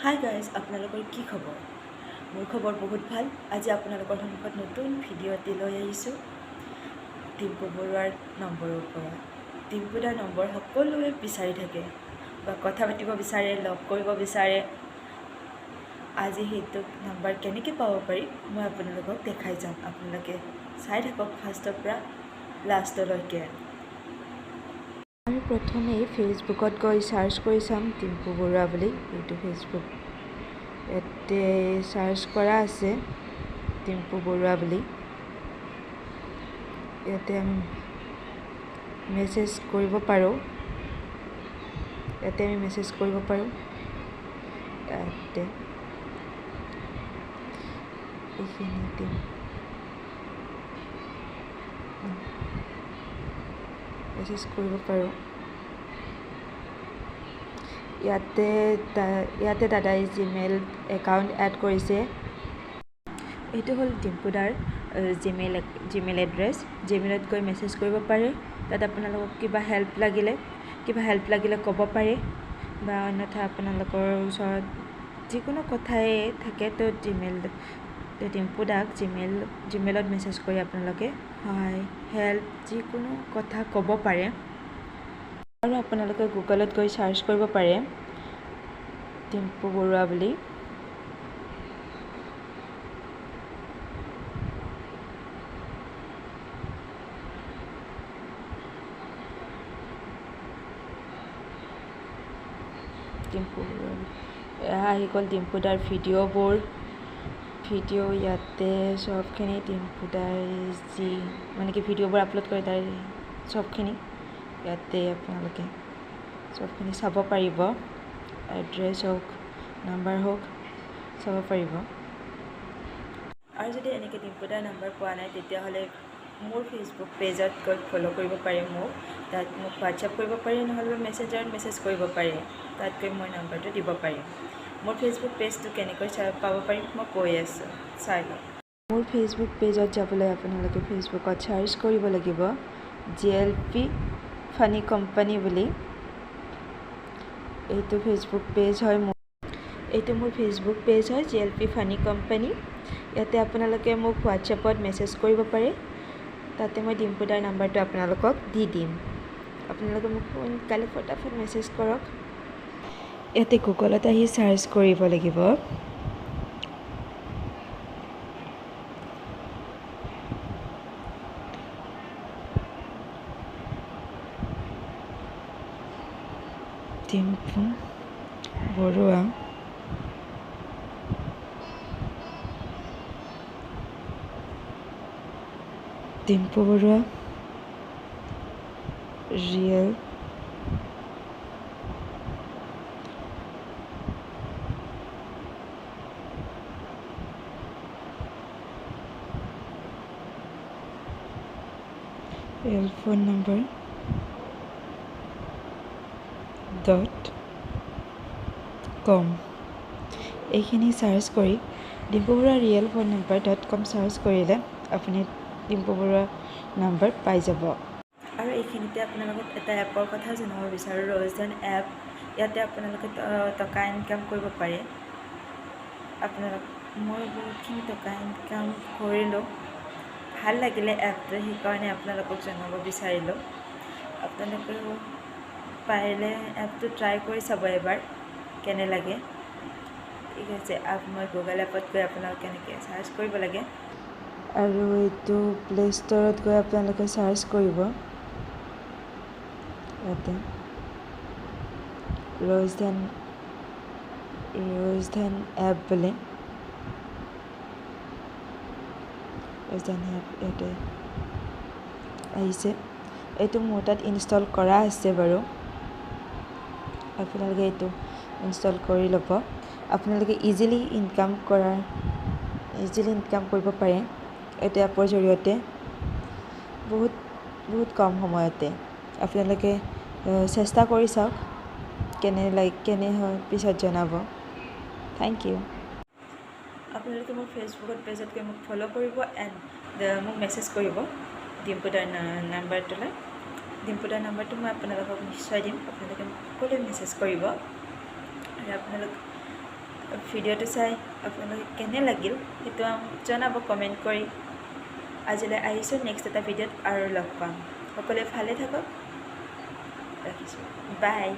Hi guys, আপোনালোকৰ কি খবৰ? মোৰ খবৰ বহুত ভাল। আজি আপোনালোকৰ সন্মুখত নতুন ভিডিঅ' এটি লৈ আহিছোঁ ডিম্পু বৰুৱাৰ নম্বৰৰ পৰা। ডিম্পু দাৰ নম্বৰ সকলোৱে বিচাৰি থাকে বা কথা পাতিব বিচাৰে, লগ কৰিব বিচাৰে। আজি সেইটো নম্বৰ কেনেকৈ পাব পাৰি মই আপোনালোকক দেখাই যাম। আপোনালোকে চাই থাকক ফাৰ্ষ্টৰ পৰা লাষ্টলৈকে। আমি প্ৰথমেই ফেচবুকত গৈ চাৰ্চ কৰি চাম ডিম্পু বৰুৱা বুলি। এইটো ফেচবুক, ইয়াতে চাৰ্চ কৰা আছে ডিম্পু বৰুৱা বুলি। ইয়াতে আমি মেছেজ কৰিব পাৰোঁ। ইয়াতে এইখিনিতে মেছেজ কৰিব পাৰোঁ। ইয়াতে দাদাই জিমেইল একাউণ্ট এড কৰিছে। এইটো হ'ল ডিম্পু দাৰ জিমেইল এড্ৰেছ। জিমেইলত গৈ মেছেজ কৰিব পাৰে। তাত আপোনালোকক কিবা হেল্প লাগিলে ক'ব পাৰে, বা অন্যথা আপোনালোকৰ ওচৰত যিকোনো কথাই থাকে তো ডিম্পু দাক জিমেইলত মেছেজ কৰি আপোনালোকে সহায়, হেল্প, যিকোনো কথা ক'ব পাৰে। আৰু আপোনালোকে গুগলত গৈ চাৰ্চ কৰিব পাৰে ডিম্পু বৰুৱা বুলি। এয়া আহি গ'ল ডিম্পু দাৰ ভিডিঅ'। ইয়াতে চবখিনি ডিম্পু দাই ভিডিঅ'বোৰ আপলোড কৰে তাৰ চবখিনি ইয়াতে আপোনালোকে চবখিনি চাব পাৰিব। এড্ৰেছ হওক, নাম্বাৰ হওক, চাব পাৰিব। আৰু যদি এনেকৈ ডিম্পু দাৰ নাম্বাৰ পোৱা নাই, তেতিয়াহ'লে মোৰ ফেচবুক পেজত গৈ ফ'ল' কৰিব পাৰে মোক। তাত মোক হোৱাটছআপ কৰিব পাৰে, নহ'লে মেছেঞ্জাৰত মেছেজ কৰিব পাৰে। তাত গৈ মই নাম্বাৰটো দিব পাৰিম। মোৰ ফেচবুক পেজটো কেনেকৈ পাব পাৰিম মই কৈ আছোঁ, চাই লওক। মোৰ ফেচবুক পেজত যাবলৈ আপোনালোকে ফেচবুকত চাৰ্চ কৰিব লাগিব GLP ফানি কোম্পানী বুলি। এইটো মোৰ ফেচবুক পেজ হয় GLP ফানি কোম্পানী। ইয়াতে আপোনালোকে মোক হোৱাটছএপত মেছেজ কৰিব পাৰে। তাতে মই ডিম্পু দাৰ নাম্বাৰটো আপোনালোকক দি দিম। আপোনালোকে মোক সোনকালে ফটাফট মেছেজ কৰক। ইয়াতে গুগলত আহি চাৰ্চ কৰিব লাগিব Dimpu Baruah. Dimpu Baruah real phone number .com। এইখিনি চাৰ্চ কৰি Dimpu Baruah real phone number .com search কৰিলে আপুনি ডিম্পু বৰুৱা নাম্বাৰ পাই যাব। আৰু এইখিনিতে আপোনালোকক এটা এপৰ কথা জনাব বিচাৰোঁ, ধান এপ। ইয়াতে আপোনালোকে টকা ইনকাম কৰিব পাৰে। মই বহুতখিনি টকা ইনকাম কৰিলোঁ। ভাল লাগিলে এপটো, সেইকাৰণে আপোনালোকক জনাব বিচাৰিলোঁ। আপোনালোকেও পাৰিলে এপটো ট্ৰাই কৰি চাব এবাৰ, কেনে লাগে। ঠিক আছে, মই গুগল এপত গৈ আপোনালোকে এনেকৈ চাৰ্চ কৰিব লাগে। আৰু এইটো প্লে ষ্ট'ৰত গৈ আপোনালোকে চাৰ্চ কৰিব ইয়াতে ধান এপ বুলি। ধান এপ ইয়াতে আহিছে। এইটো মোৰ তাত ইনষ্টল কৰা আছে বাৰু। আপোনালোকে এইটো ইনষ্টল কৰি ল'ব। আপোনালোকে ইজিলি ইনকাম কৰিব পাৰে এইটো এপৰ জৰিয়তে, বহুত কম সময়তে। আপোনালোকে চেষ্টা কৰি চাওক, কেনে হয় পিছত জনাব। Thank you. আপোনালোকে মোৰ ফেচবুকত পেজত গৈ মোক ফ'ল' কৰিব এণ্ড মোক মেছেজ কৰিব ডিম্পু দাৰ নাম্বাৰটোলৈ। ডিম্পু দাৰ নাম্বাৰটো মই আপোনালোকক নিশ্চয় দিম। আপোনালোকে মোক সকলোৱে মেছেজ কৰিব। আৰু আপোনালোক ভিডিঅ'টো চাই আপোনালোকে কেনে লাগিল সেইটো জনাব কমেণ্ট কৰি। আজিলৈ আহিছোঁ, নেক্সট এটা ভিডিঅ'ত আৰু লগ পাম। সকলোৱে ভালে থাকক, ৰাখিছোঁ, বাই।